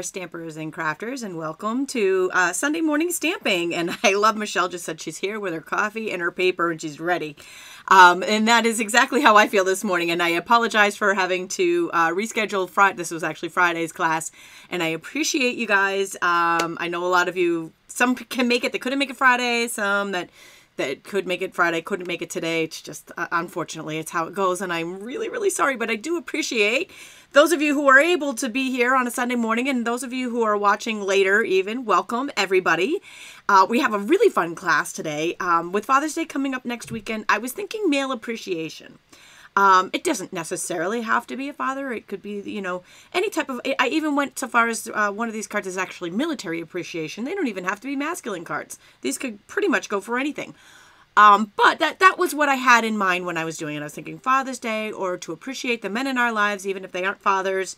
there, stampers and crafters, and welcome to Sunday morning stamping. And I love Michelle just said she's here with her coffee and her paper and she's ready. And that is exactly how I feel this morning. And I apologize for having to reschedule Friday. This was actually Friday's class, and I appreciate you guys. I know a lot of you, some can make it, they couldn't make it Friday, some that could make it Friday, couldn't make it today. It's just, unfortunately, it's how it goes. And I'm really, really sorry, but I do appreciate those of you who are able to be here on a Sunday morning, and those of you who are watching later even, welcome everybody. We have a really fun class today. With Father's Day coming up next weekend, I was thinking male appreciation. It doesn't necessarily have to be a father. It could be, you know, any type of, I even went so far as one of these cards is actually military appreciation. They don't even have to be masculine cards. These could pretty much go for anything. But that was what I had in mind when I was doing it. I was thinking Father's Day, or to appreciate the men in our lives, even if they aren't fathers,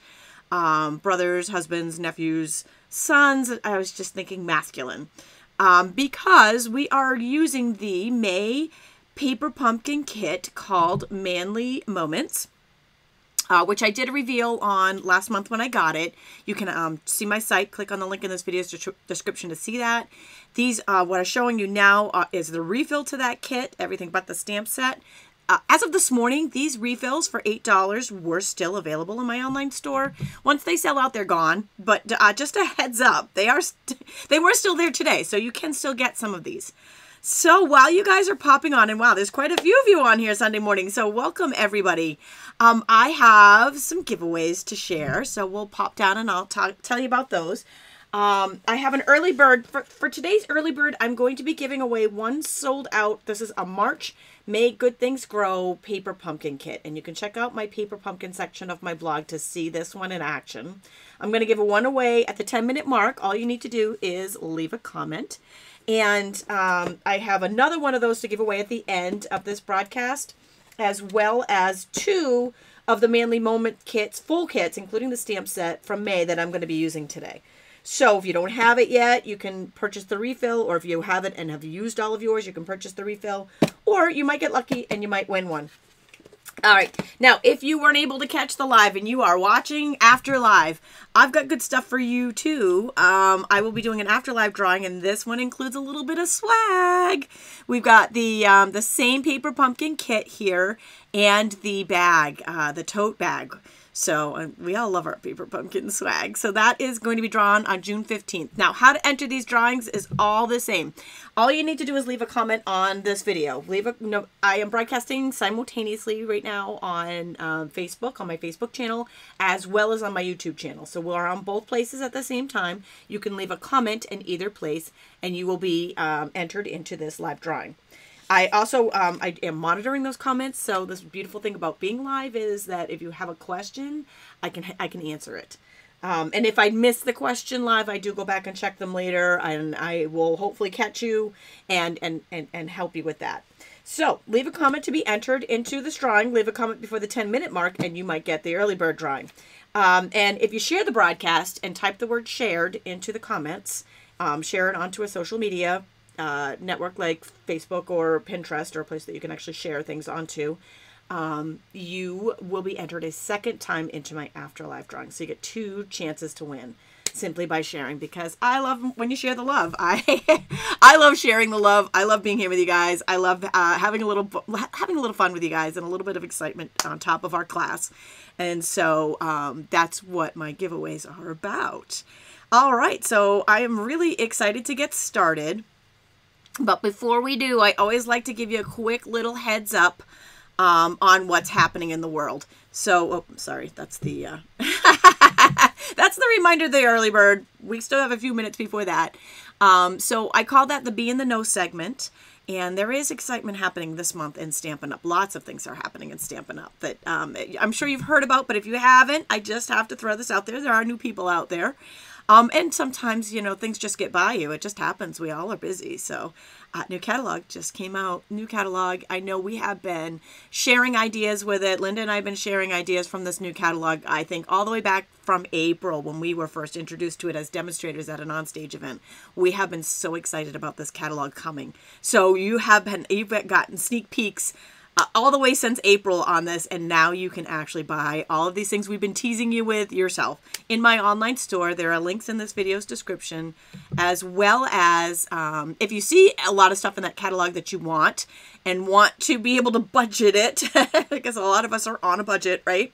brothers, husbands, nephews, sons. I was just thinking masculine. Because we are using the May paper pumpkin kit called Manly Moments, which I did a reveal on last month when I got it. You can see my site, click on the link in this video's description to see that. These, what I'm showing you now is the refill to that kit, everything but the stamp set. As of this morning, these refills for $8 were still available in my online store. Once they sell out, they're gone. But just a heads up, they were still there today, so you can still get some of these. So while you guys are popping on, and wow, there's quite a few of you on here Sunday morning, so welcome everybody. I have some giveaways to share, so we'll pop down and I'll tell you about those. I have an early bird. For today's early bird, I'm going to be giving away one sold out. This is a March May Good Things Grow paper pumpkin kit, and you can check out my paper pumpkin section of my blog to see this one in action. I'm going to give one away at the 10-minute mark. All you need to do is leave a comment. And I have another one of those to give away at the end of this broadcast, as well as 2 of the Manly Moment kits, full kits, including the stamp set from May that I'm going to be using today. So if you don't have it yet, you can purchase the refill, or if you have it and have used all of yours, you can purchase the refill, or you might get lucky and you might win one. All right. Now, if you weren't able to catch the live and you are watching after live, I've got good stuff for you too. I will be doing an after live drawing, and this one includes a little bit of swag. We've got the same paper pumpkin kit here and the bag, the tote bag. So we all love our paper pumpkin swag. So that is going to be drawn on June 15th. Now, how to enter these drawings is all the same. All you need to do is leave a comment on this video. I am broadcasting simultaneously right now on Facebook, on my Facebook channel, as well as on my YouTube channel. So we're on both places at the same time. You can leave a comment in either place, and you will be entered into this live drawing. I also, I am monitoring those comments. So this beautiful thing about being live is that if you have a question, I can answer it. And if I miss the question live, I do go back and check them later, and I will hopefully catch you and help you with that. So leave a comment to be entered into this drawing. Leave a comment before the 10-minute mark, and you might get the early bird drawing. And if you share the broadcast and type the word shared into the comments, share it onto a social media network like Facebook or Pinterest, or a place that you can actually share things onto, you will be entered a second time into my after live drawing. So you get 2 chances to win simply by sharing, because I love when you share the love. I love sharing the love. I love being here with you guys. I love having a little fun with you guys and a little bit of excitement on top of our class. And so that's what my giveaways are about. All right, so I am really excited to get started. But before we do, I always like to give you a quick little heads up on what's happening in the world. So, oh, sorry, that's the that's the reminder of the early bird. We still have a few minutes before that. So I call that the Be in the Know segment. And there is excitement happening this month in Stampin' Up. Lots of things are happening in Stampin' Up that I'm sure you've heard about. But if you haven't, I just have to throw this out there. There are new people out there. And sometimes, you know, things just get by you. It just happens. We all are busy. So new catalog just came out. New catalog. I know we have been sharing ideas with it. Linda and I have been sharing ideas from this new catalog, I think, all the way back from April when we were first introduced to it as demonstrators at an onstage event. We have been so excited about this catalog coming. So you've gotten sneak peeks all the way since April on this, and now you can actually buy all of these things we've been teasing you with yourself in my online store. There are links in this video's description, as well as if you see a lot of stuff in that catalog that you want and want to be able to budget it, because a lot of us are on a budget, right?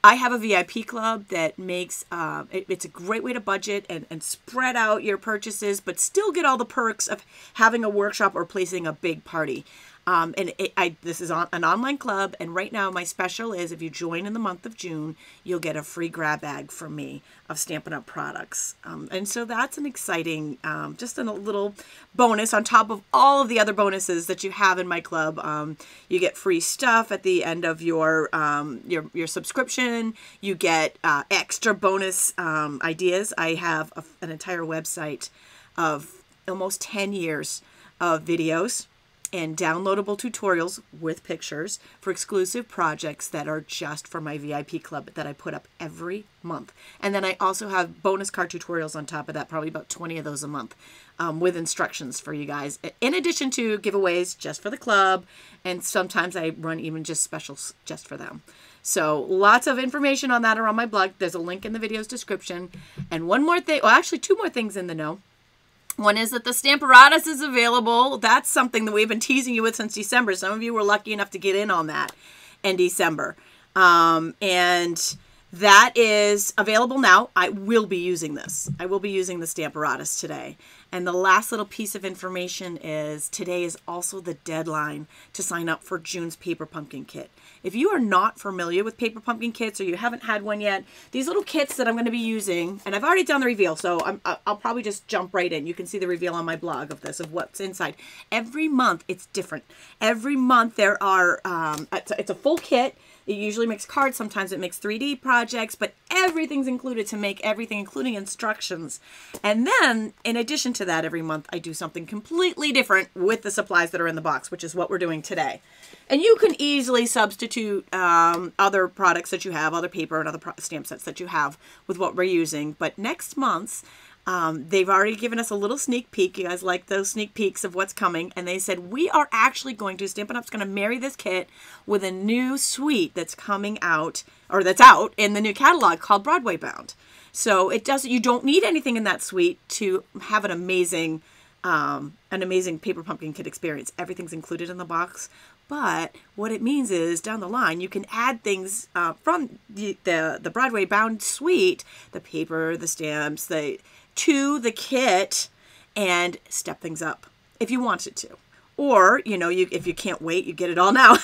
I have a VIP club that makes, it's a great way to budget and spread out your purchases, but still get all the perks of having a workshop or placing a big party. This is an online club, and right now my special is if you join in the month of June, you'll get a free grab bag from me of Stampin' Up! Products. And so that's an exciting, just a little bonus on top of all of the other bonuses that you have in my club. You get free stuff at the end of your subscription. You get extra bonus ideas. I have an entire website of almost 10 years of videos and downloadable tutorials with pictures for exclusive projects that are just for my VIP club that I put up every month. And then I also have bonus card tutorials on top of that, probably about 20 of those a month, with instructions for you guys, in addition to giveaways just for the club, and sometimes I run even just specials just for them. So lots of information on that are on my blog. There's a link in the video's description. And one more thing, well, actually two more things in the know. One is that the Stamparatus is available. That's something that we've been teasing you with since December. Some of you were lucky enough to get in on that in December. And that is available now. I will be using this. I will be using the Stamparatus today. And the last little piece of information is today is also the deadline to sign up for June's Paper Pumpkin Kit. If you are not familiar with Paper Pumpkin Kits or you haven't had one yet, these little kits that I'm going to be using, and I've already done the reveal, so I'll probably just jump right in. You can see the reveal on my blog of this, of what's inside. Every month it's different. Every month there are, it's a full kit. It usually makes cards. Sometimes it makes 3D projects, but everything's included to make everything, including instructions. And then, in addition to that, every month I do something completely different with the supplies that are in the box, which is what we're doing today. And you can easily substitute other products that you have, other paper and other stamp sets that you have with what we're using. But next month's, they've already given us a little sneak peek. You guys like those sneak peeks of what's coming. And they said, we are actually going to, Stampin' Up's going to marry this kit with a new suite that's coming out, or that's out in the new catalog called Broadway Bound. So it doesn't, you don't need anything in that suite to have an amazing Paper Pumpkin Kit experience. Everything's included in the box. But what it means is down the line, you can add things from the Broadway Bound suite, the paper, the stamps, to the kit, and step things up if you wanted to. Or, you know, if you can't wait, you get it all now.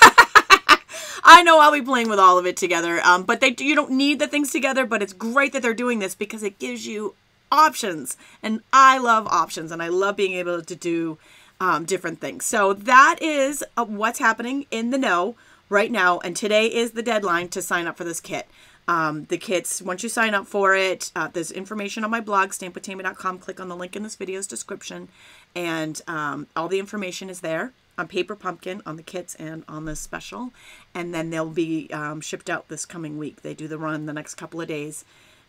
I know I'll be playing with all of it together, but you don't need the things together, but it's great that they're doing this because it gives you options. And I love options, and I love being able to do different things. So that is what's happening in the know right now, and today is the deadline to sign up for this kit. The kits, once you sign up for it, there's information on my blog, stampwithtami.com. Click on the link in this video's description, and all the information is there on Paper Pumpkin, on the kits, and on this special. And then they'll be shipped out this coming week. They do the run the next couple of days,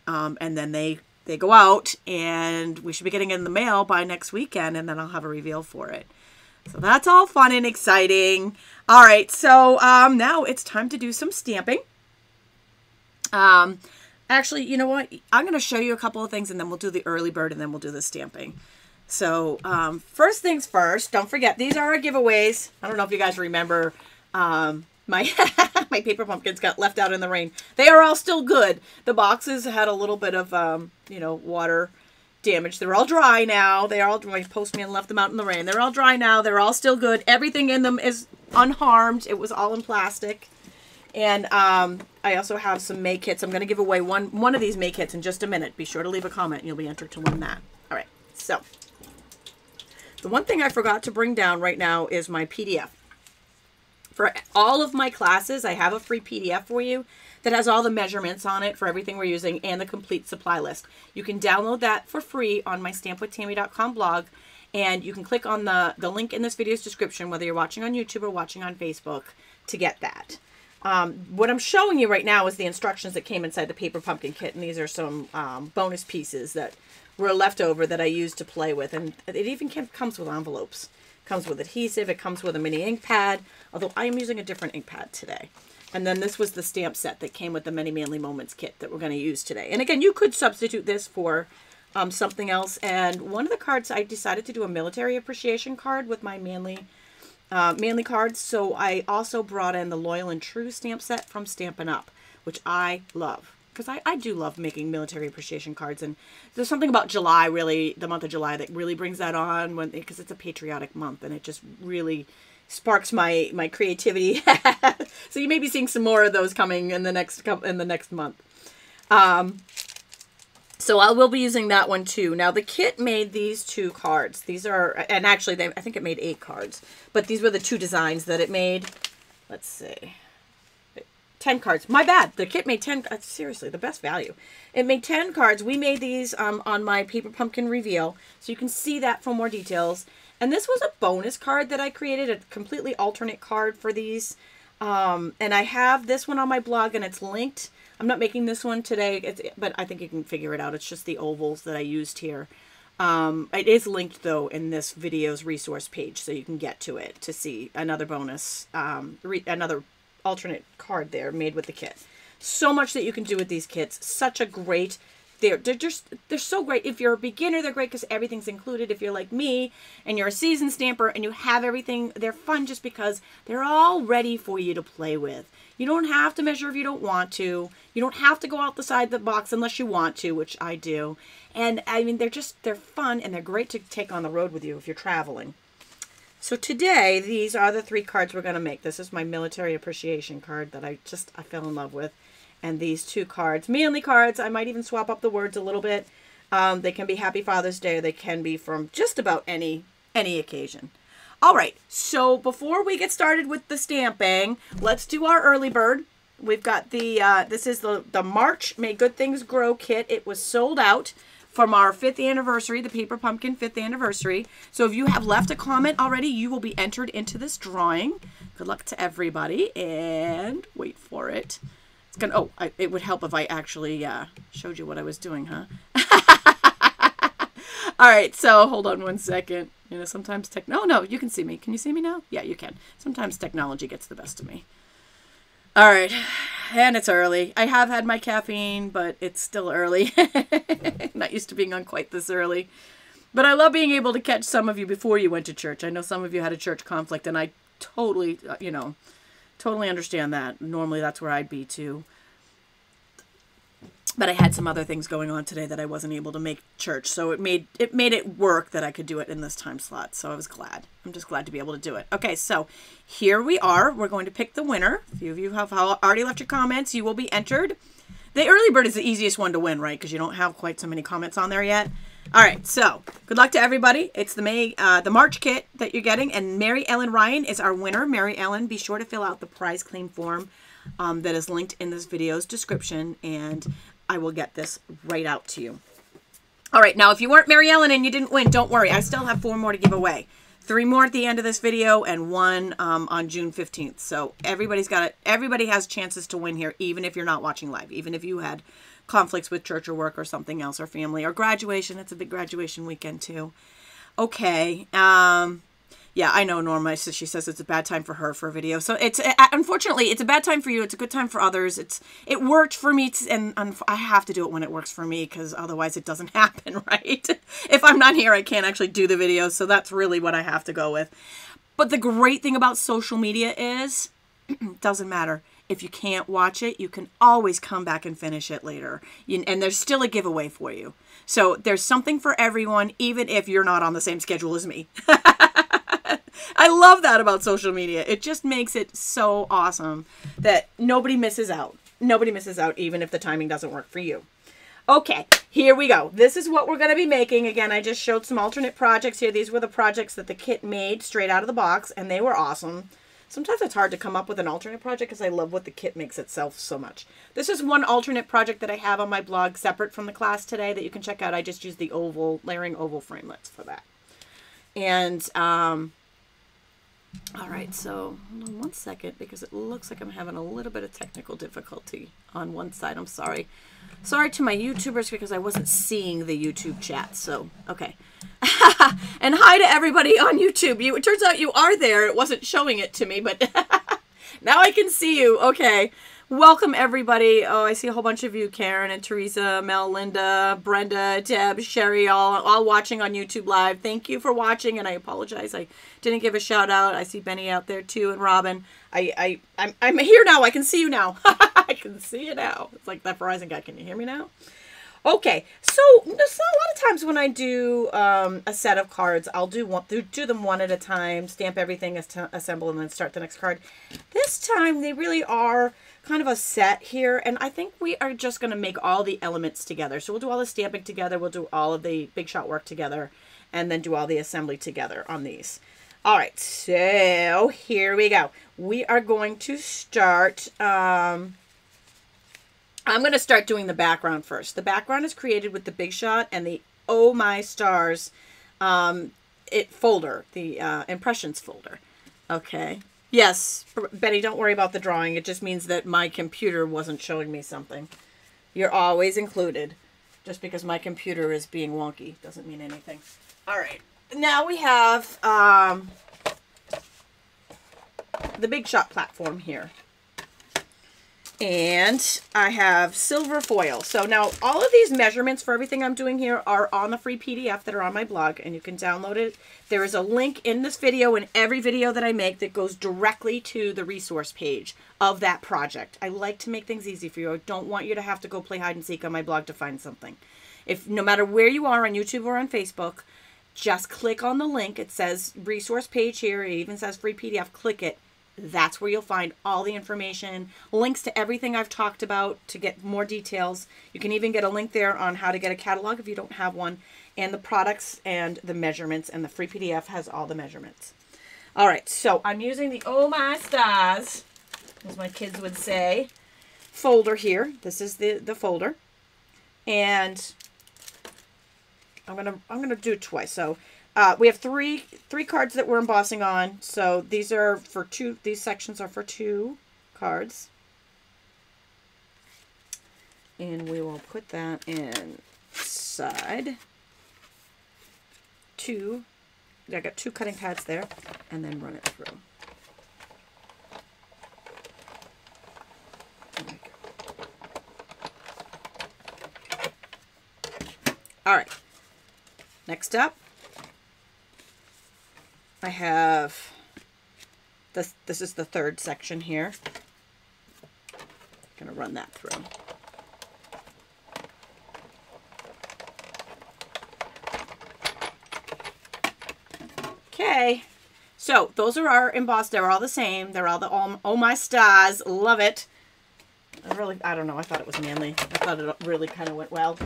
and then they go out, and we should be getting it in the mail by next weekend, and then I'll have a reveal for it. So that's all fun and exciting. All right, so now it's time to do some stamping. Actually, you know what? I'm going to show you a couple of things, and then we'll do the early bird, and then we'll do the stamping. So first things first, don't forget, these are our giveaways. I don't know if you guys remember my paper pumpkins got left out in the rain. They are all still good. The boxes had a little bit of, you know, water damage. They're all dry now. They are all, my postman left them out in the rain. They're all dry now. They're all still good. Everything in them is unharmed. It was all in plastic. And I also have some May kits. I'm going to give away one of these May kits in just a minute. Be sure to leave a comment and you'll be entered to win that. All right. So the one thing I forgot to bring down right now is my PDF. For all of my classes, I have a free PDF for you that has all the measurements on it for everything we're using and the complete supply list. You can download that for free on my stampwithtami.com blog, and you can click on the link in this video's description, whether you're watching on YouTube or watching on Facebook, to get that. What I'm showing you right now is the instructions that came inside the Paper Pumpkin Kit, and these are some bonus pieces that were left over that I used to play with, and it even comes with envelopes. Comes with adhesive. It comes with a mini ink pad, although I am using a different ink pad today. And then this was the stamp set that came with the Many Manly Moments kit that we're going to use today. And again, you could substitute this for something else. And one of the cards, I decided to do a military appreciation card with my manly cards. So I also brought in the Loyal and True stamp set from Stampin' Up, which I love. Because I do love making military appreciation cards. And there's something about July, really, the month of July, that really brings that on, because it's a patriotic month. And it just really sparks my creativity. So you may be seeing some more of those coming in the next month. So I will be using that one too. Now the kit made these 2 cards. These are, and actually I think it made 8 cards, but these were the 2 designs that it made. Let's see. 10 cards. My bad. The kit made 10. Seriously, the best value. It made 10 cards. We made these on my Paper Pumpkin reveal, so you can see that for more details. And this was a bonus card that I created, a completely alternate card for these. And I have this one on my blog, and it's linked. I'm not making this one today, but I think you can figure it out. It's just the ovals that I used here. It is linked, though, in this video's resource page, so you can get to it to see another bonus, another alternate card there made with the kit. So much that you can do with these kits. Such a great... They're so great. If you're a beginner, they're great because everything's included. If you're like me and you're a seasoned stamper and you have everything, they're fun just because they're all ready for you to play with. You don't have to measure if you don't want to. You don't have to go outside the box unless you want to, which I do. And I mean, they're fun and they're great to take on the road with you if you're traveling. So today, these are the 3 cards we're going to make. This is my military appreciation card that I fell in love with. And these 2 cards, manly cards, I might even swap up the words a little bit. They can be Happy Father's Day, or they can be from just about any occasion. All right, so before we get started with the stamping, let's do our early bird. We've got this is the March May Good Things Grow kit. It was sold out from our 5th anniversary, the Paper Pumpkin 5th anniversary. So if you have left a comment already, you will be entered into this drawing. Good luck to everybody, and wait for it. It's gonna, it would help if I actually showed you what I was doing, huh? All right, so hold on one second. You know, sometimes no, you can see me. Can you see me now? Yeah, you can. Sometimes technology gets the best of me. All right, and it's early. I have had my caffeine, but it's still early. Not used to being on quite this early. But I love being able to catch some of you before you went to church. I know some of you had a church conflict, and I totally, totally understand that. Normally that's where I'd be too. But I had some other things going on today that I wasn't able to make church. So it made it work that I could do it in this time slot. So I was glad. I'm just glad to be able to do it. Okay, so here we are. We're going to pick the winner. A few of you have already left your comments. You will be entered. The early bird is the easiest one to win, right? Because you don't have quite so many comments on there yet. All right, so good luck to everybody. It's the March kit that you're getting, and Mary Ellen Ryan is our winner. Mary Ellen, be sure to fill out the prize claim form that is linked in this video's description, and I will get this right out to you. All right, now if you weren't Mary Ellen and you didn't win, don't worry. I still have 4 more to give away. 3 more at the end of this video and 1 on June 15th. So everybody has chances to win here, even if you're not watching live, even if you had conflicts with church or work or something else or family or graduation. It's a big graduation weekend too. Okay. Yeah, I know Norma. She says it's a bad time for her for a video. So unfortunately, it's a bad time for you. It's a good time for others. It worked for me, and I have to do it when it works for me because otherwise it doesn't happen, right? If I'm not here, I can't actually do the video. So that's really what I have to go with. But the great thing about social media is it doesn't matter. If you can't watch it, you can always come back and finish it later. And there's still a giveaway for you. So there's something for everyone, even if you're not on the same schedule as me. I love that about social media. It just makes it so awesome that nobody misses out. Nobody misses out, even if the timing doesn't work for you. Okay, here we go. This is what we're going to be making. Again, I just showed some alternate projects here. These were the projects that the kit made straight out of the box, and they were awesome. Sometimes it's hard to come up with an alternate project because I love what the kit makes itself so much. This is one alternate project that I have on my blog separate from the class today that you can check out. I just used the layering oval framelits for that. And All right, so hold on one second because it looks like I'm having a little bit of technical difficulty on one side. I'm sorry. Sorry to my YouTubers because I wasn't seeing the YouTube chat. So, okay. And hi to everybody on YouTube. It turns out you are there. It wasn't showing it to me, but now I can see you. Okay. Welcome, everybody. Oh, I see a whole bunch of you, Karen and Teresa, Mel, Linda, Brenda, Deb, Sherry, all watching on YouTube Live. Thank you for watching, and I apologize I didn't give a shout out. I see Benny out there too, and Robin. I'm here now. I can see you now. I can see you now. It's like that Verizon guy. Can you hear me now? Okay, so a lot of times when I do a set of cards, I'll do them one at a time, stamp everything, assemble, and then start the next card. This time, they really are kind of a set here, and I think we are just going to make all the elements together. So we'll do all the stamping together, we'll do all of the big shot work together, and then do all the assembly together on these. All right, so here we go. We are going to start... I'm going to start doing the background first. The background is created with the Big Shot and the Oh My Stars folder, the impressions folder. Okay. Yes, Betty, don't worry about the drawing. It just means that my computer wasn't showing me something. You're always included. Just because my computer is being wonky doesn't mean anything. All right. Now we have the Big Shot platform here. And I have silver foil. So now all of these measurements for everything I'm doing here are on the free PDF that are on my blog, and you can download it. There is a link in this video and every video that I make that goes directly to the resource page of that project. I like to make things easy for you. I don't want you to have to go play hide and seek on my blog to find something. No matter where you are on YouTube or on Facebook, just click on the link. It says resource page here. It even says free PDF. Click it. That's where you'll find all the information, links to everything I've talked about to get more details. You can even get a link there on how to get a catalog if you don't have one, and the products and the measurements, and the free PDF has all the measurements. All right, so I'm using the Oh My Stars, as my kids would say, folder here. This is the folder, and I'm gonna do it twice. So. We have three cards that we're embossing on. So these are for two. These sections are for 2 cards, and we will put that inside 2. I got 2 cutting pads there, and then run it through. All right. Next up. I have this is the 3rd section here. I'm going to run that through. Okay. So, those are our embossed. They're all the same. They're all the Oh My Stars. Love it. I don't know. I thought it was manly. I thought it really kind of went well.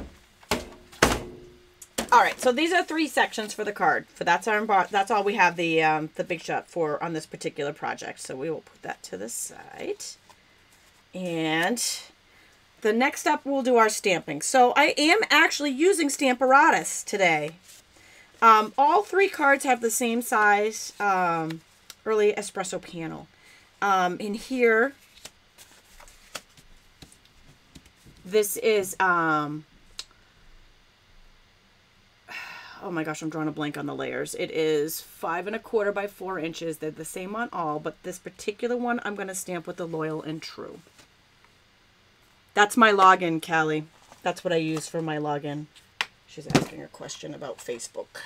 All right, so these are 3 sections for the card. That's all we have the Big Shot for on this particular project. So we will put that to the side. And the next up, we'll do our stamping. So I am actually using Stamparatus today. All 3 cards have the same size early espresso panel. In here, this is... oh my gosh, I'm drawing a blank on the layers. It is 5 1/4 by 4 inches. They're the same on all, but this particular one I'm going to stamp with the Loyal and True. That's my login, Callie. That's what I use for my login. She's asking a question about Facebook.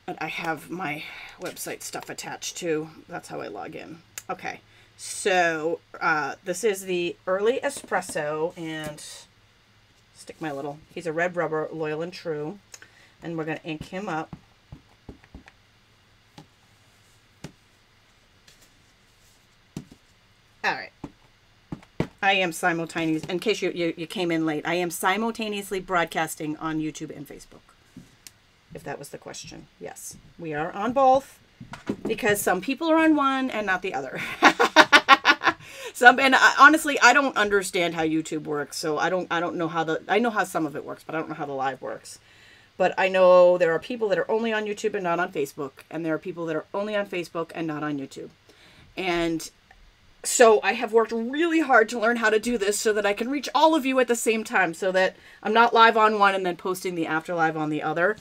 But I have my website stuff attached too. That's how I log in. Okay, so this is the Early Espresso, and stick my little, he's a red rubber, Loyal and True. And we're going to ink him up. All right. I am simultaneously, in case you came in late, I am simultaneously broadcasting on YouTube and Facebook. If that was the question. Yes, we are on both because some people are on one and not the other. Honestly, I don't understand how YouTube works, so I don't know how I know how some of it works, but I don't know how the live works. But I know there are people that are only on YouTube and not on Facebook. And there are people that are only on Facebook and not on YouTube. And so I have worked really hard to learn how to do this so that I can reach all of you at the same time, so that I'm not live on one and then posting the after live on the other.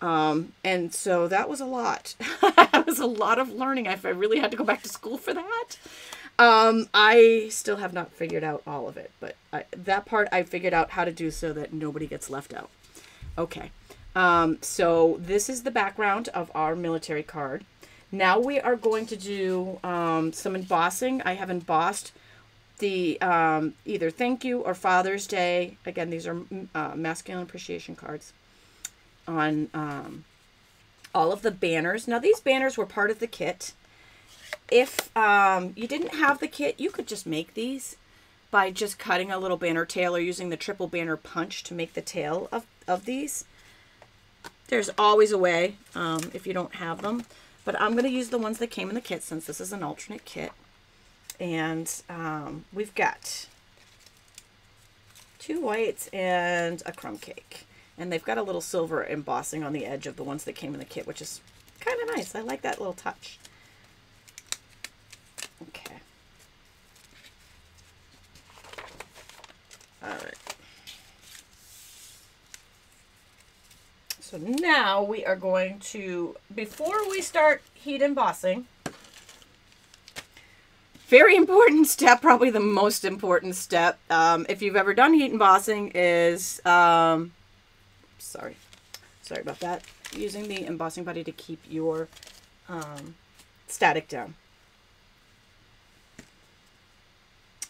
And so that was a lot. That was a lot of learning. I really had to go back to school for that. I still have not figured out all of it, but that part I figured out how to do so that nobody gets left out. Okay. So this is the background of our military card. Now we are going to do some embossing. I have embossed the either thank you or Father's Day. Again, these are masculine appreciation cards on all of the banners. Now these banners were part of the kit. If you didn't have the kit, you could just make these by just cutting a little banner tail or using the triple banner punch to make the tail of these. There's always a way if you don't have them. But I'm going to use the ones that came in the kit since this is an alternate kit. And we've got 2 whites and a crumb cake. And they've got a little silver embossing on the edge of the ones that came in the kit, which is kind of nice. I like that little touch. Okay. All right. So now we are going to, before we start heat embossing, very important step, probably the most important step, if you've ever done heat embossing, is, sorry about that, using the embossing buddy to keep your static down.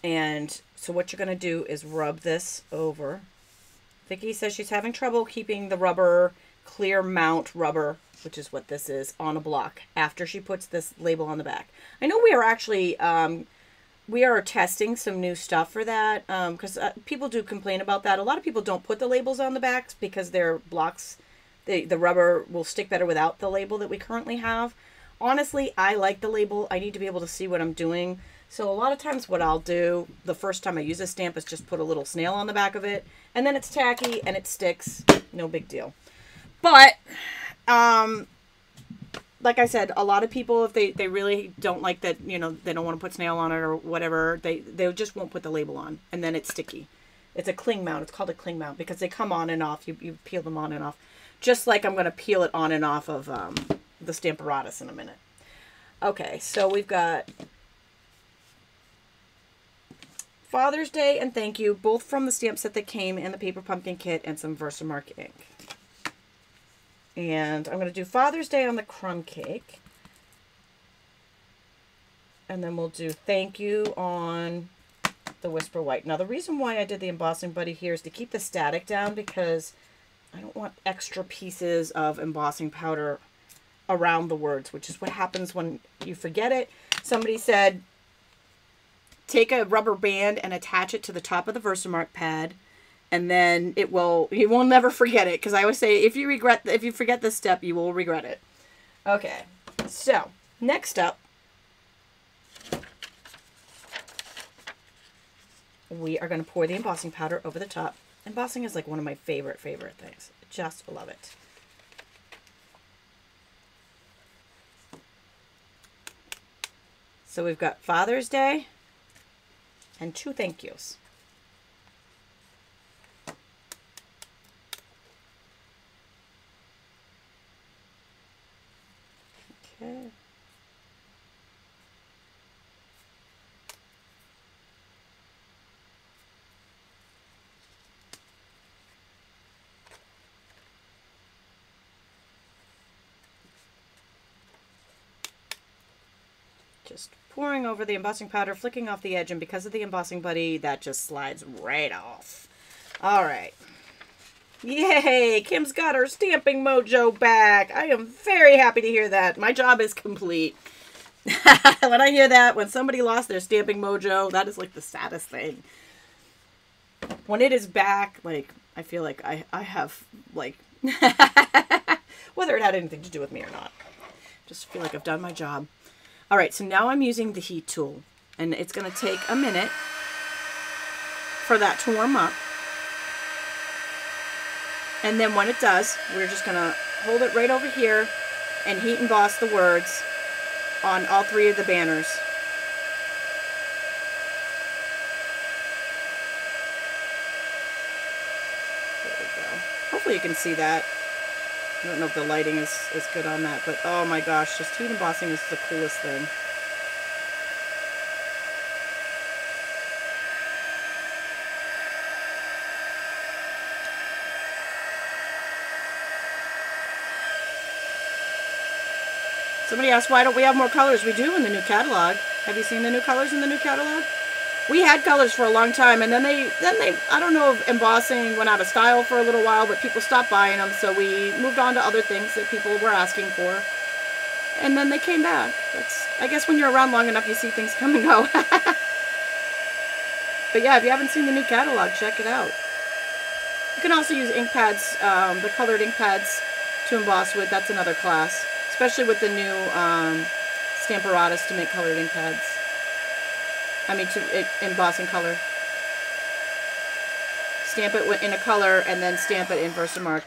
And so what you're going to do is rub this over. Vicki says she's having trouble keeping the rubber, clear mount rubber, which is what this is, on a block after she puts this label on the back. I know we are actually, we are testing some new stuff for that, because people do complain about that. A lot of people don't put the labels on the backs because their blocks, the rubber will stick better without the label that we currently have. Honestly, I like the label. I need to be able to see what I'm doing. So a lot of times what I'll do the first time I use a stamp is just put a little snail on the back of it, and then it's tacky and it sticks. No big deal. But, like I said, a lot of people, if they really don't like that, you know, they don't want to put snail on it or whatever, they just won't put the label on, and then it's sticky. It's a cling mount. It's called a cling mount because they come on and off. You peel them on and off. Just like I'm going to peel it on and off of the Stamparatus in a minute. Okay, so we've got Father's Day and thank you, both from the stamp set that came in the Paper Pumpkin kit, and some Versamark ink. And I'm going to do Father's Day on the crumb cake. And then we'll do thank you on the Whisper White. Now the reason why I did the embossing buddy here is to keep the static down, because I don't want extra pieces of embossing powder around the words, which is what happens when you forget it. Somebody said, take a rubber band and attach it to the top of the Versamark pad, and then you will never forget it. Because I always say, if you forget this step, you will regret it. Okay, so next up, we are going to pour the embossing powder over the top. Embossing is like one of my favorite things. Just love it. So we've got Father's Day and 2 thank yous. Okay. Just pouring over the embossing powder, flicking off the edge, and because of the embossing buddy, that just slides right off. All right. Yay! Kim's got her stamping mojo back. I am very happy to hear that. My job is complete. When I hear that, when somebody lost their stamping mojo, that is like the saddest thing. When it is back, like, I feel like I have, like, whether it had anything to do with me or not. Just feel like I've done my job. All right, so now I'm using the heat tool, and it's going to take a minute for that to warm up. And then when it does, we're just going to hold it right over here and heat emboss the words on all 3 of the banners. There we go. Hopefully you can see that. I don't know if the lighting is good on that, but oh my gosh, just heat embossing is the coolest thing. Somebody asked, why don't we have more colors? We do in the new catalog. Have you seen the new colors in the new catalog? We had colors for a long time, and then they I don't know if embossing went out of style for a little while, but people stopped buying them, so we moved on to other things that people were asking for. And then they came back. I guess when you're around long enough, you see things come and go. But yeah, if you haven't seen the new catalog, check it out. You can also use ink pads, the colored ink pads to emboss with. That's another class. Especially with the new Stamparatus to make colored ink pads. I mean, to emboss in color. Stamp it in a color and then stamp it in Versamark.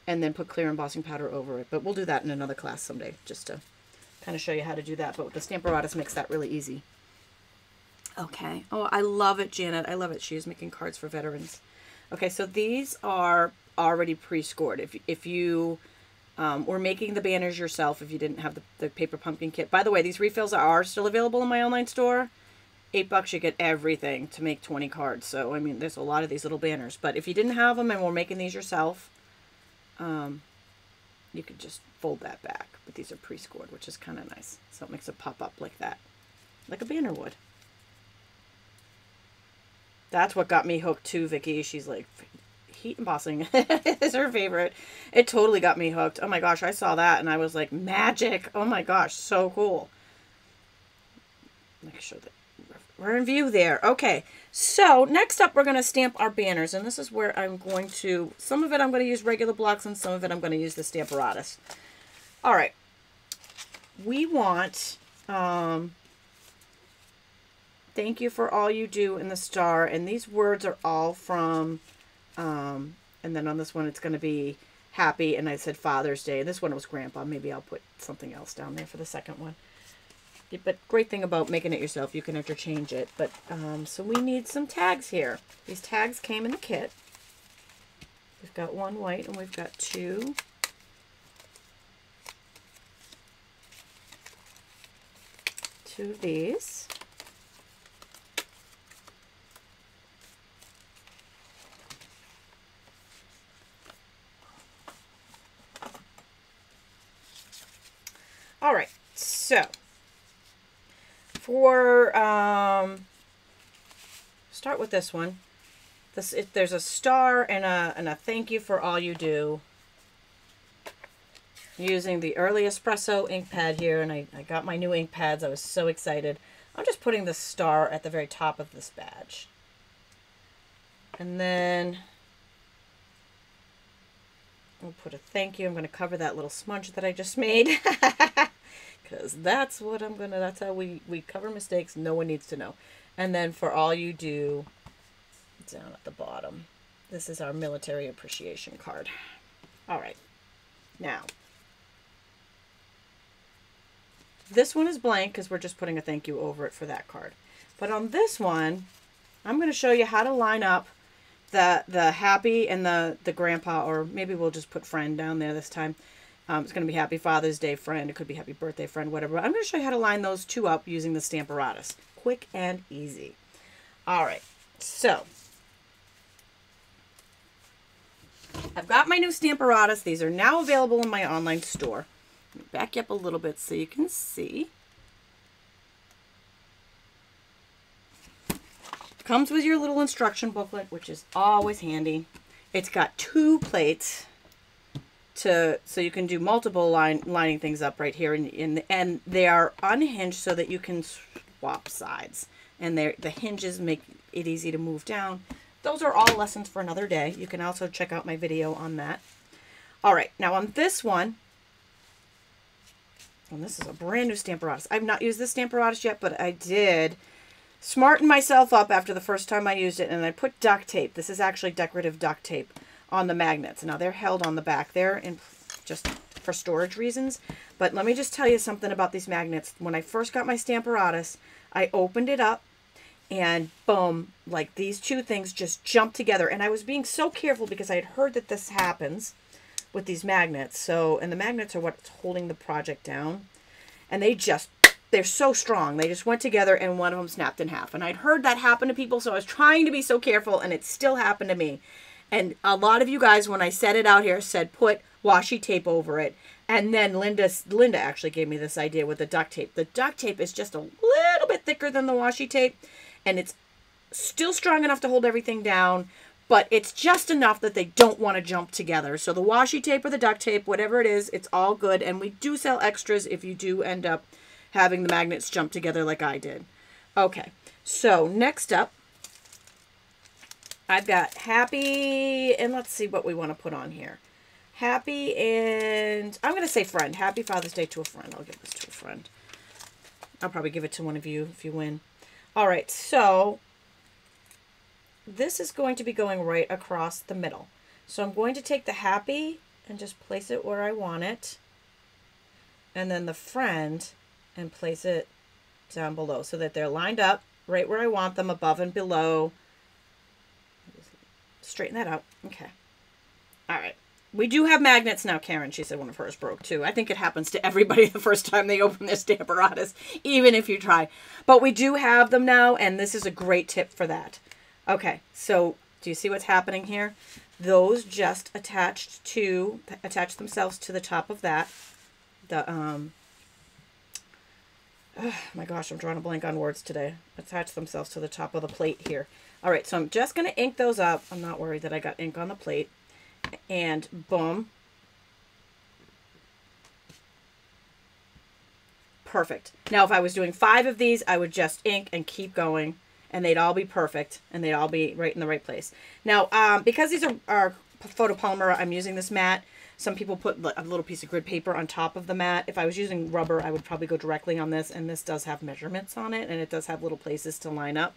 And then put clear embossing powder over it. But we'll do that in another class someday, just to kind of show you how to do that. But the Stamparatus makes that really easy. Okay. Oh, I love it, Janet. I love it. She is making cards for veterans. Okay, so these are already pre-scored. If you... or making the banners yourself if you didn't have the paper pumpkin kit. By the way, these refills are still available in my online store. $8 you get everything to make 20 cards. So, I mean, there's a lot of these little banners. But if you didn't have them and were making these yourself, you could just fold that back. But these are pre-scored, which is kind of nice. So it makes it pop up like that. Like a banner would. That's what got me hooked too, Vicky. She's like... heat embossing is her favorite. It totally got me hooked. Oh my gosh, I saw that and I was like, magic. Oh my gosh, so cool. Make sure that we're in view there. Okay, so next up we're going to stamp our banners, and this is where I'm going to, some of it I'm going to use regular blocks and some of it I'm going to use the Stamparatus. All right. We want, thank you for all you do in the star, and these words are all from, and then on this one it's going to be happy, and I said Father's Day, and this one was Grandpa. Maybe I'll put something else down there for the second one. But great thing about making it yourself, you can interchange it. But so we need some tags here. These tags came in the kit. We've got one white and we've got two of these. All right, so for start with this one. There's a star and a thank you for all you do. Using the early espresso ink pad here, and I got my new ink pads. I was so excited. I'm just putting the star at the very top of this badge, and then I'll put a thank you. I'm going to cover that little smudge that I just made. Because that's what I'm going to, that's how we cover mistakes no one needs to know. And then for all you do, down at the bottom. This is our military appreciation card. All right. Now, this one is blank because we're just putting a thank you over it for that card. But on this one, I'm going to show you how to line up the happy and the grandpa, or maybe we'll just put friend down there this time. It's going to be Happy Father's Day friend. It could be Happy Birthday friend, whatever. I'm going to show you how to line those two up using the Stamparatus. Quick and easy. All right. So, I've got my new Stamparatus. These are now available in my online store. Let me back you up a little bit so you can see. Comes with your little instruction booklet, which is always handy. It's got 2 plates. So you can do multiple lining things up right here, and they are unhinged so that you can swap sides, and the hinges make it easy to move down. Those are all lessons for another day. You can also check out my video on that. All right, now on this one, and this is a brand new Stamparatus. I've not used this Stamparatus yet, but I did smarten myself up after the first time I used it, and I put duct tape. This is actually decorative duct tape on the magnets. Now they're held on the back there and just for storage reasons. But let me just tell you something about these magnets. When I first got my Stamparatus, I opened it up and boom, like these two things just jumped together. And I was being so careful because I had heard that this happens with these magnets. So, and the magnets are what's holding the project down. And they're so strong. They just went together and one of them snapped in half. And I'd heard that happen to people, so I was trying to be so careful, and it still happened to me. And a lot of you guys, when I set it out here, said put washi tape over it. And then Linda actually gave me this idea with the duct tape. The duct tape is just a little bit thicker than the washi tape, and it's still strong enough to hold everything down, but it's just enough that they don't want to jump together. So the washi tape or the duct tape, whatever it is, it's all good. And we do sell extras if you do end up having the magnets jump together like I did. Okay, so next up, I've got Happy, and let's see what we want to put on here. Happy and, I'm going to say friend. Happy Father's Day to a friend. I'll give this to a friend. I'll probably give it to one of you if you win. All right, so this is going to be going right across the middle. So I'm going to take the Happy and just place it where I want it. And then the friend and place it down below so that they're lined up right where I want them, above and below. Straighten that out. Okay. All right. We do have magnets now, Karen. She said one of hers broke too. I think it happens to everybody the first time they open their Stamparatus, even if you try. But we do have them now, and this is a great tip for that. Okay, so do you see what's happening here? Those just attach themselves to the top of that. Oh my gosh, I'm drawing a blank on words today. Attach themselves to the top of the plate here. All right, so I'm just going to ink those up. I'm not worried that I got ink on the plate. And boom. Perfect. Now, if I was doing 5 of these, I would just ink and keep going, and they'd all be perfect, and they'd all be right in the right place. Now, because these are photopolymer, I'm using this mat. Some people put a little piece of grid paper on top of the mat. If I was using rubber, I would probably go directly on this, and this does have measurements on it, and it does have little places to line up.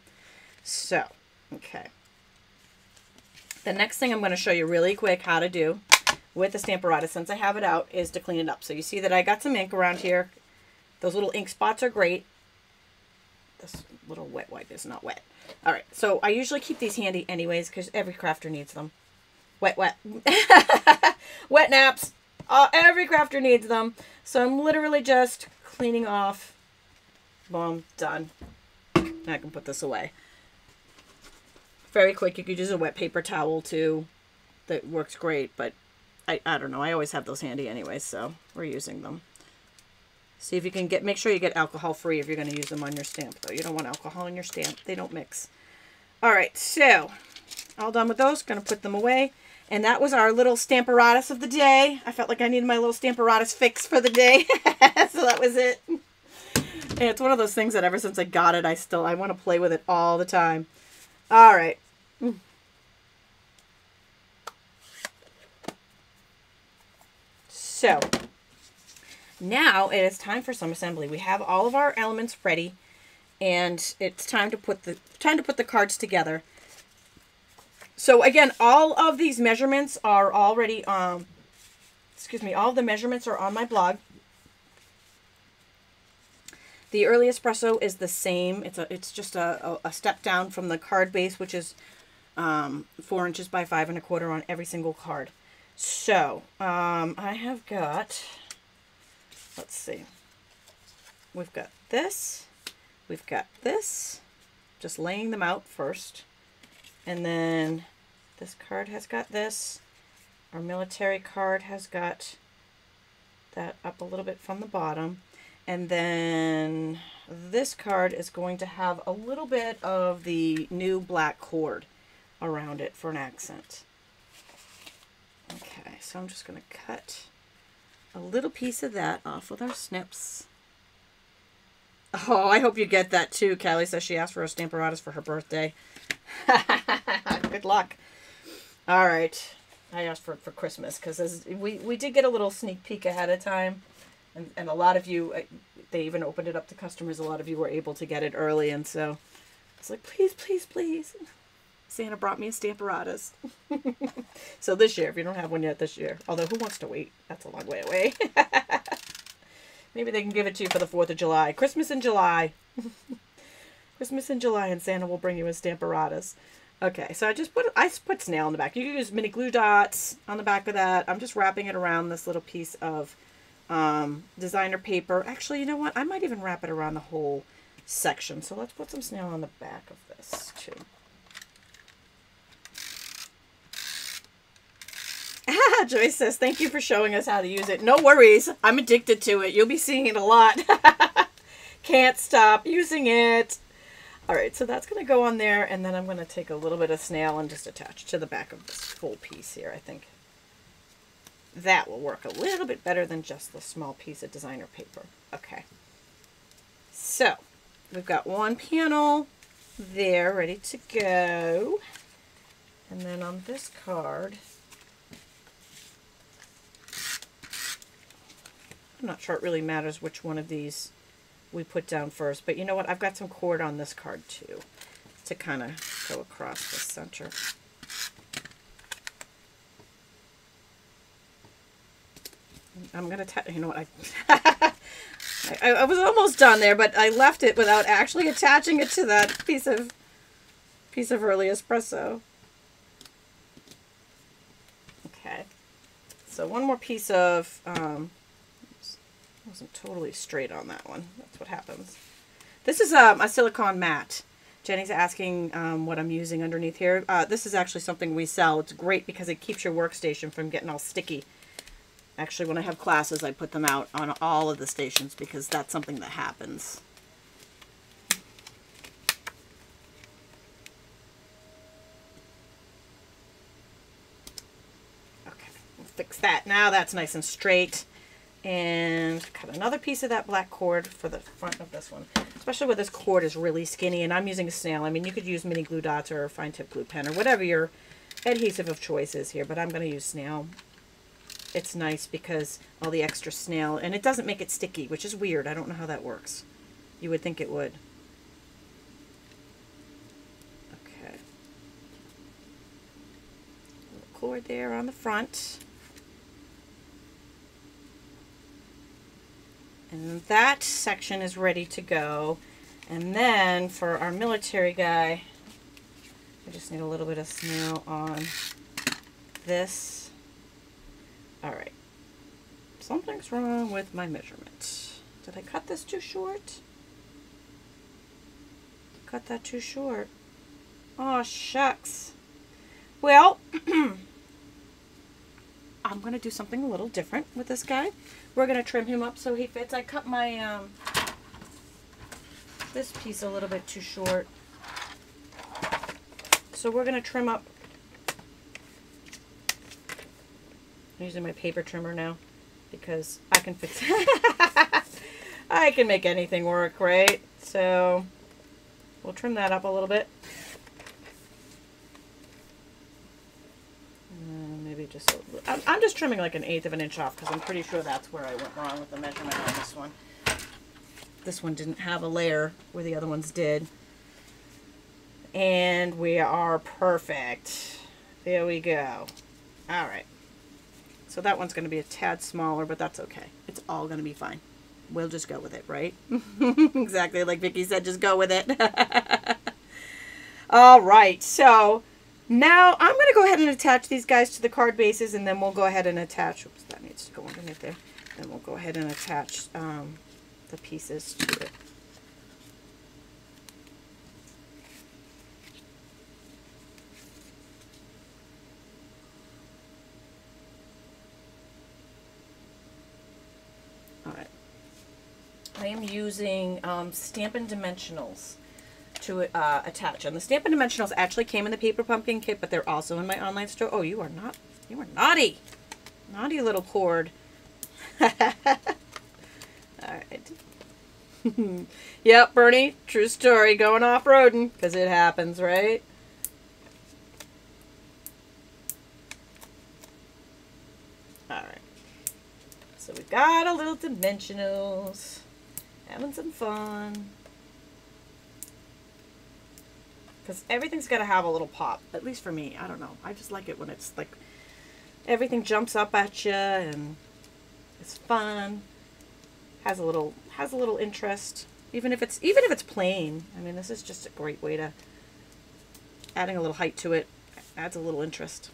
So, okay. The next thing I'm going to show you really quick how to do with the Stamparatus, since I have it out, is to clean it up. So you see that I got some ink around here. Those little ink spots are great. This little wet wipe is not wet. All right, so I usually keep these handy anyways because every crafter needs them. Wet. Wet naps. Every crafter needs them. So I'm literally just cleaning off. Boom, done. Now I can put this away. Very quick. You could use a wet paper towel too. That works great, but I don't know. I always have those handy anyway, so we're using them. See if you can make sure you get alcohol free if you're going to use them on your stamp, though. You don't want alcohol in your stamp. They don't mix. All right, so all done with those. Going to put them away. And that was our little Stamparatus of the day. I felt like I needed my little Stamparatus fix for the day. So that was it. And it's one of those things that ever since I got it, I want to play with it all the time. All right. So now it is time for some assembly. We have all of our elements ready, and it's time to put the cards together. So again, all of these measurements are already all of the measurements are on my blog. The Early Espresso is the same. It's just a step down from the card base, which is 4 inches by 5 1/4 on every single card. So I have got, let's see, we've got this, just laying them out first, and then this card has got this. Our military card has got that up a little bit from the bottom. And then this card is going to have a little bit of the new black cord around it for an accent. Okay, so I'm just going to cut a little piece of that off with our snips. Oh, I hope you get that too. Callie says she asked for a Stamparatus for her birthday. Good luck. All right. I asked for it for Christmas because we did get a little sneak peek ahead of time. And a lot of you, they even opened it up to customers. A lot of you were able to get it early. And so it's like, please, please, please. Santa brought me a Stamparatus. So this year, if you don't have one yet this year. Although, who wants to wait? That's a long way away. Maybe they can give it to you for the 4th of July. Christmas in July. Christmas in July, and Santa will bring you a Stamparatus. Okay, so I put snail on the back. You can use mini glue dots on the back of that. I'm just wrapping it around this little piece of designer paper. Actually, you know what? I might even wrap it around the whole section. So let's put some snail on the back of this too. Joyce says, thank you for showing us how to use it. No worries. I'm addicted to it. You'll be seeing it a lot. Can't stop using it. All right, so that's going to go on there, and then I'm going to take a little bit of snail and just attach to the back of this full piece here. I think that will work a little bit better than just the small piece of designer paper. Okay. So we've got one panel there ready to go. And then on this card, I'm not sure it really matters which one of these we put down first, but you know what? I've got some cord on this card too to kind of go across the center. I'm going to, you know what? I was almost done there, but I left it without actually attaching it to that piece of early espresso. Okay. So one more piece of, wasn't totally straight on that one. That's what happens. This is a silicone mat. Jenny's asking what I'm using underneath here. This is actually something we sell. It's great because it keeps your workstation from getting all sticky. Actually, when I have classes, I put them out on all of the stations because that's something that happens. Okay, we'll fix that. Now that's nice and straight. And cut another piece of that black cord for the front of this one. Especially where this cord is really skinny, and I'm using a snail. I mean, you could use mini glue dots or a fine tip glue pen or whatever your adhesive of choice is here, but I'm going to use snail. It's nice because all the extra snail, and it doesn't make it sticky, which is weird. I don't know how that works. You would think it would. Okay. Little cord there on the front. And that section is ready to go. And then for our military guy, I just need a little bit of snail on this. All right. Something's wrong with my measurement. Did I cut this too short? Cut that too short. Oh, shucks. Well, I'm going to do something a little different with this guy. We're going to trim him up so he fits. I cut my this piece a little bit too short. So we're going to trim up. I'm using my paper trimmer now because I can fix I can make anything work, right? So we'll trim that up a little bit. Maybe just I'm just trimming like 1/8 of an inch off because I'm pretty sure that's where I went wrong with the measurement on this one. This one didn't have a layer where the other ones did. And we are perfect. There we go. All right. So that one's going to be a tad smaller, but that's okay. It's all going to be fine. We'll just go with it, right? Exactly like Vicki said, just go with it. All right. So now I'm going to go ahead and attach these guys to the card bases, and then we'll go ahead and attach, oops, that needs to go underneath there. Then we'll go ahead and attach the pieces to it. All right. I am using Stampin' Dimensionals to attach. And the Stampin' Dimensionals actually came in the Paper Pumpkin kit, but they're also in my online store. Oh, you are naughty. Naughty little cord. All right. Yep, Bernie, true story, going off-roading, because it happens, right? All right. So we got a little dimensionals. Having some fun. because everything's got to have a little pop, at least for me. I don't know. I just like it when it's like everything jumps up at you and it's fun. Has a little interest, even if it's plain. I mean, this is just a great way to adding a little height to it. Adds a little interest.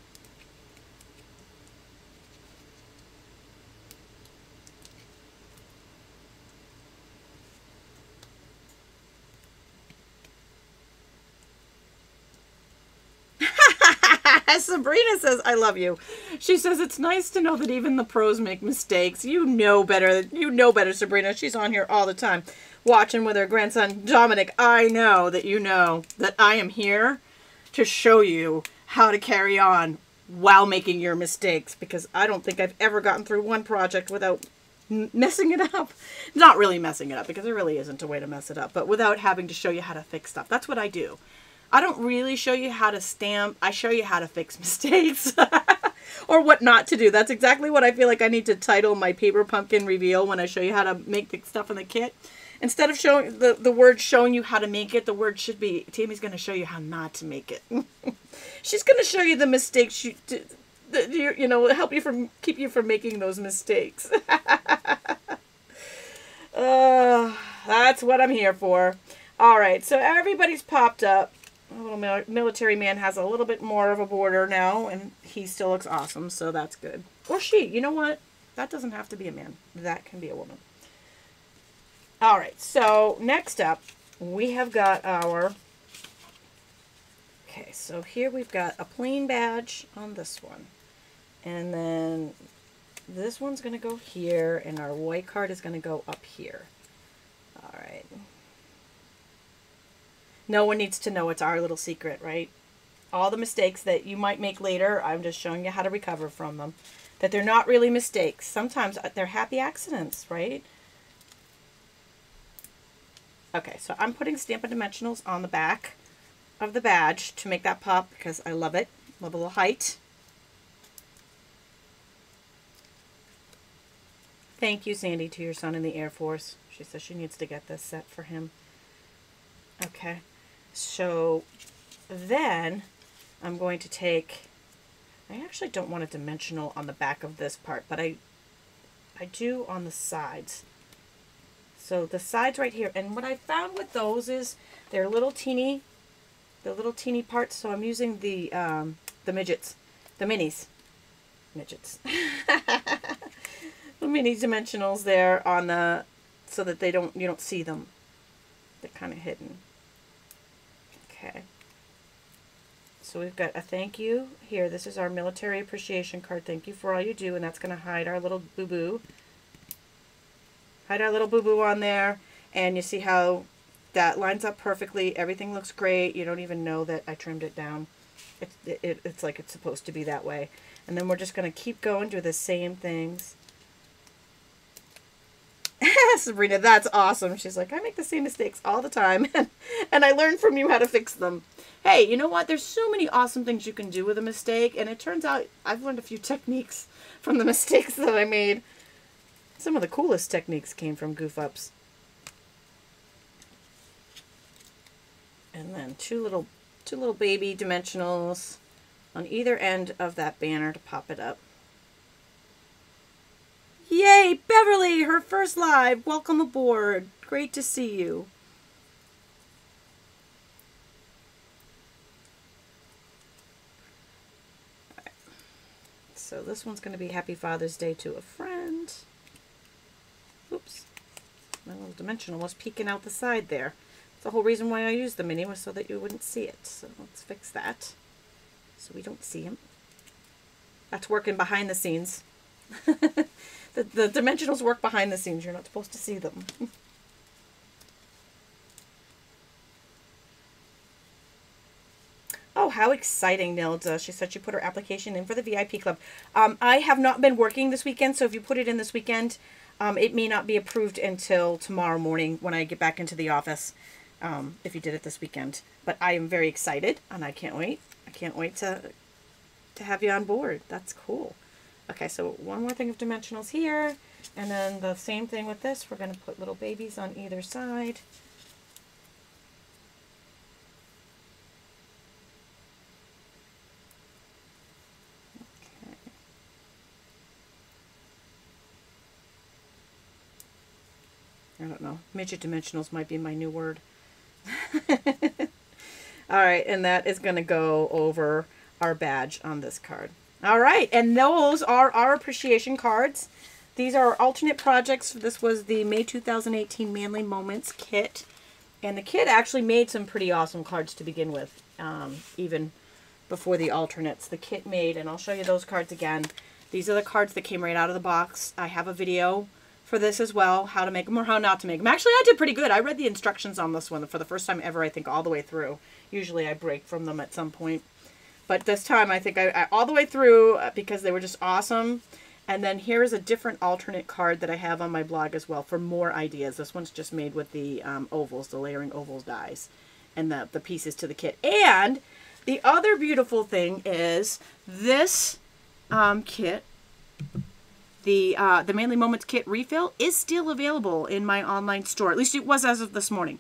Sabrina says, I love you. She says, it's nice to know that even the pros make mistakes. You know better. You know better, Sabrina. She's on here all the time watching with her grandson, Dominic. I know that I am here to show you how to carry on while making your mistakes, because I don't think I've ever gotten through one project without messing it up. Not really messing it up, because there really isn't a way to mess it up, but without having to show you how to fix stuff. That's what I do. I don't really show you how to stamp. I show you how to fix mistakes or what not to do. That's exactly what I feel like I need to title my paper pumpkin reveal when I show you how to make the stuff in the kit. Instead of showing the word showing you how to make it, the word should be, Tami's going to show you how not to make it. She's going to show you the mistakes you know, help you keep you from making those mistakes. That's what I'm here for. All right, so everybody's popped up. A little military man has a little bit more of a border now, and he still looks awesome, so that's good. Or she. You know what? That doesn't have to be a man. That can be a woman. All right, so next up, we have got our... Okay, so here we've got a plain badge on this one. And then this one's going to go here, and our white card is going to go up here. All right. No one needs to know, it's our little secret, right? All the mistakes that you might make later, I'm just showing you how to recover from them. That they're not really mistakes. Sometimes they're happy accidents, right? Okay, so I'm putting Stampin' Dimensionals on the back of the badge to make that pop because I love it. Love a little height. Thank you, Sandy, to your son in the Air Force. She says she needs to get this set for him. Okay. So then I'm going to take, I actually don't want a dimensional on the back of this part, but I do on the sides. So the sides right here, and what I found with those is they're little teeny parts, so I'm using the midgets, the midgets. The mini dimensionals there on the, so that you don't see them. They're kind of hidden. Okay. So we've got a thank you here. This is our military appreciation card. Thank you for all you do. And that's going to hide our little boo-boo. Hide our little boo-boo on there. And you see how that lines up perfectly. Everything looks great. You don't even know that I trimmed it down. It's like it's supposed to be that way. And then we're just going to keep going, do the same things. Sabrina, that's awesome. She's like, I make the same mistakes all the time, and I learn from you how to fix them. Hey, you know what? There's so many awesome things you can do with a mistake, and it turns out I've learned a few techniques from the mistakes that I made. Some of the coolest techniques came from goof-ups. And then two little baby dimensionals on either end of that banner to pop it up. Yay, Beverly, her first live. Welcome aboard. Great to see you. All right. So this one's going to be Happy Father's Day to a friend. Oops. My little dimensional was peeking out the side there. The whole reason why I used the mini was so that you wouldn't see it. So let's fix that so we don't see him. That's working behind the scenes. The dimensionals work behind the scenes. You're not supposed to see them. Oh, how exciting, Nilda. She said she put her application in for the VIP club. I have not been working this weekend, so if you put it in this weekend, it may not be approved until tomorrow morning when I get back into the office, if you did it this weekend. But I am very excited, and I can't wait. I can't wait to have you on board. That's cool. Okay, so one more thing of dimensionals here, and then the same thing with this. We're going to put little babies on either side. I don't know. Midget dimensionals might be my new word. All right, and that is going to go over our badge on this card. All right, and those are our appreciation cards. These are alternate projects. This was the May 2018 Manly Moments kit. And the kit actually made some pretty awesome cards to begin with, even before the alternates. The kit made, and I'll show you those cards again. These are the cards that came right out of the box. I have a video for this as well, how to make them or how not to make them. Actually, I did pretty good. I read the instructions on this one for the first time ever, I think, all the way through. Usually I break from them at some point. But this time, I think I all the way through because they were just awesome. And then here is a different alternate card that I have on my blog as well for more ideas. This one's just made with the ovals, the layering ovals dies, and the pieces to the kit. And the other beautiful thing is this kit, the Manly Moments kit refill is still available in my online store. At least it was as of this morning.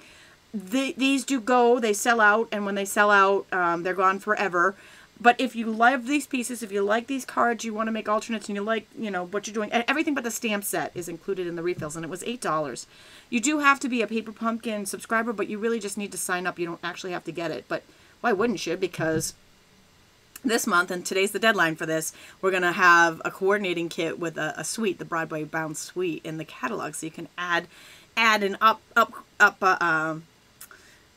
These do go, they sell out, and when they sell out, they're gone forever. But if you love these pieces, if you like these cards, you want to make alternates, and you like, you know, what you're doing, everything but the stamp set is included in the refills, and it was $8. You do have to be a Paper Pumpkin subscriber, but you really just need to sign up. You don't actually have to get it. But why wouldn't you? Because this month, and today's the deadline for this, we're going to have a coordinating kit with a suite, the Broadway bound suite in the catalog, so you can add an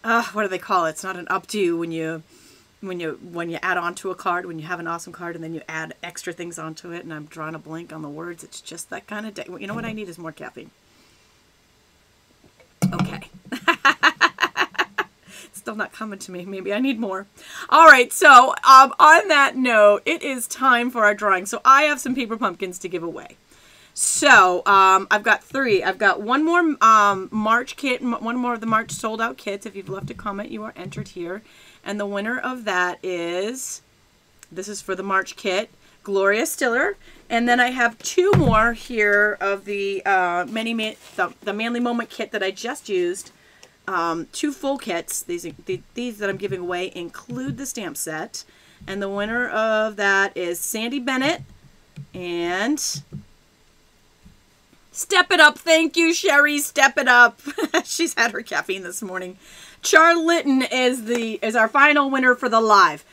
what do they call it? It's not an updo when you add on to a card, when you have an awesome card and then you add extra things onto it, and I'm drawing a blank on the words. It's just that kind of day. You know what I need is more caffeine. Okay. Still not coming to me. Maybe I need more. All right, so on that note, it is time for our drawing. So I have some Paper Pumpkins to give away. So I've got 3. I've got one more March kit, one more of the March sold out kits. If you've left a comment, you are entered here. And the winner of that is, this is for the March kit, Gloria Stiller. And then I have 2 more here of the the Manly Moment kit that I just used. 2 full kits. These that I'm giving away include the stamp set. And the winner of that is Sandy Bennett. And step it up. Thank you, Sherry. Step it up. She's had her caffeine this morning. Char Litton is our final winner for the live.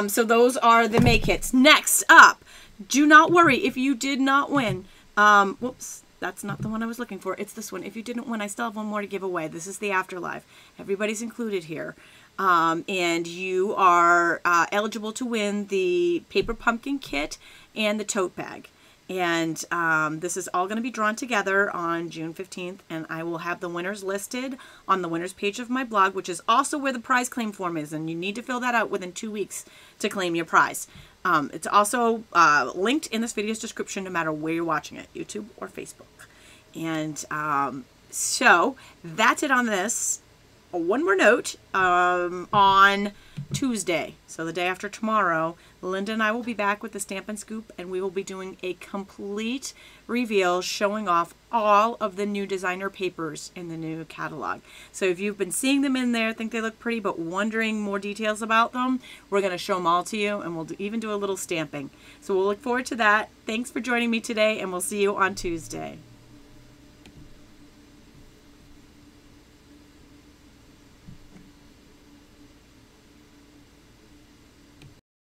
So those are the May kits. Next up, do not worry if you did not win. Whoops, that's not the one I was looking for. It's this one. If you didn't win, I still have one more to give away. This is the Afterlife. Everybody's included here. And you are eligible to win the Paper Pumpkin kit and the tote bag. And this is all going to be drawn together on June 15th, and I will have the winners listed on the winners page of my blog, which is also where the prize claim form is, and you need to fill that out within 2 weeks to claim your prize. It's also linked in this video's description no matter where you're watching it, YouTube or Facebook. And so that's it on this. One more note, on Tuesday, so the day after tomorrow, Linda and I will be back with the Stamp and Scoop, and we will be doing a complete reveal showing off all of the new designer papers in the new catalog. So if you've been seeing them in there, think they look pretty, but wondering more details about them, we're going to show them all to you, and we'll even do a little stamping. So we'll look forward to that. Thanks for joining me today, and we'll see you on Tuesday.